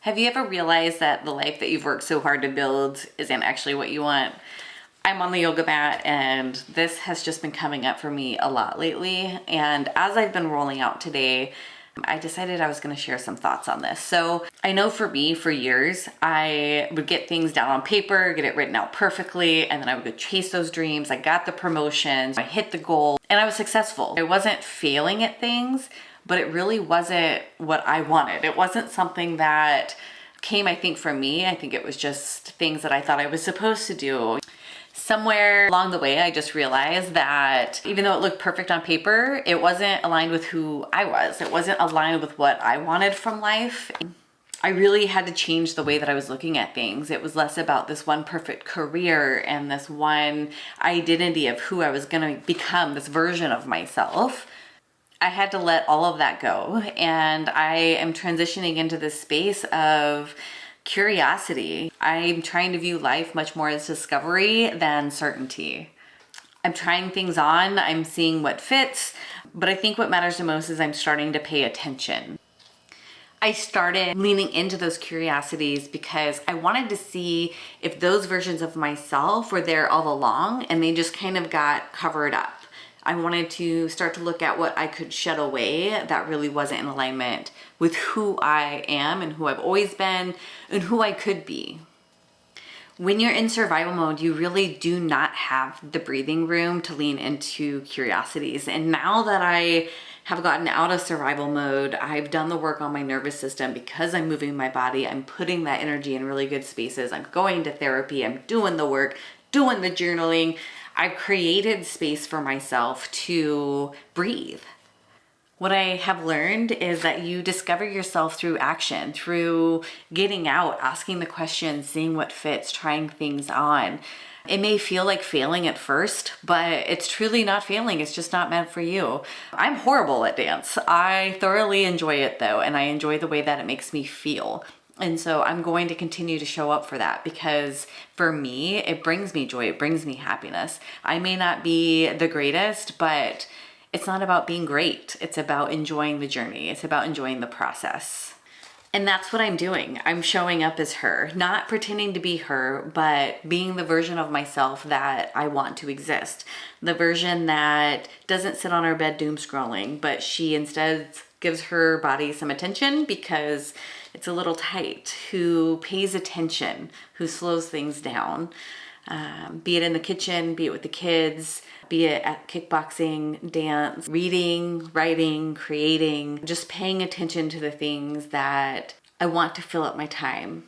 Have you ever realized that the life that you've worked so hard to build isn't actually what you want? I'm on the yoga mat and this has just been coming up for me a lot lately. And as I've been rolling out today, I decided I was going to share some thoughts on this. So I know for me, for years, I would get things down on paper, get it written out perfectly, and then I would go chase those dreams. I got the promotions, I hit the goal, and I was successful. I wasn't failing at things, but it really wasn't what I wanted. It wasn't something that came, I think, from me. I think it was just things that I thought I was supposed to do. Somewhere along the way, I just realized that even though it looked perfect on paper, it wasn't aligned with who I was. It wasn't aligned with what I wanted from life. I really had to change the way that I was looking at things. It was less about this one perfect career and this one identity of who I was gonna become, this version of myself. I had to let all of that go, and I am transitioning into this space of curiosity. I'm trying to view life much more as discovery than certainty. I'm trying things on, I'm seeing what fits, but I think what matters the most is I'm starting to pay attention. I started leaning into those curiosities because I wanted to see if those versions of myself were there all along and they just kind of got covered up. I wanted to start to look at what I could shed away that really wasn't in alignment with who I am and who I've always been and who I could be. When you're in survival mode, you really do not have the breathing room to lean into curiosities. And now that I have gotten out of survival mode, I've done the work on my nervous system because I'm moving my body. I'm putting that energy in really good spaces. I'm going to therapy. I'm doing the work, doing the journaling. I've created space for myself to breathe. What I have learned is that you discover yourself through action, through getting out, asking the questions, seeing what fits, trying things on. It may feel like failing at first, but it's truly not failing. It's just not meant for you. I'm horrible at dance. I thoroughly enjoy it though, and I enjoy the way that it makes me feel. And so I'm going to continue to show up for that because for me, it brings me joy. It brings me happiness. I may not be the greatest, but it's not about being great. It's about enjoying the journey. It's about enjoying the process. And that's what I'm doing. I'm showing up as her, not pretending to be her, but being the version of myself that I want to exist. The version that doesn't sit on her bed doom scrolling, but she instead gives her body some attention because it's a little tight, who pays attention, who slows things down, be it in the kitchen, be it with the kids, be it at kickboxing, dance, reading, writing, creating, just paying attention to the things that I want to fill up my time.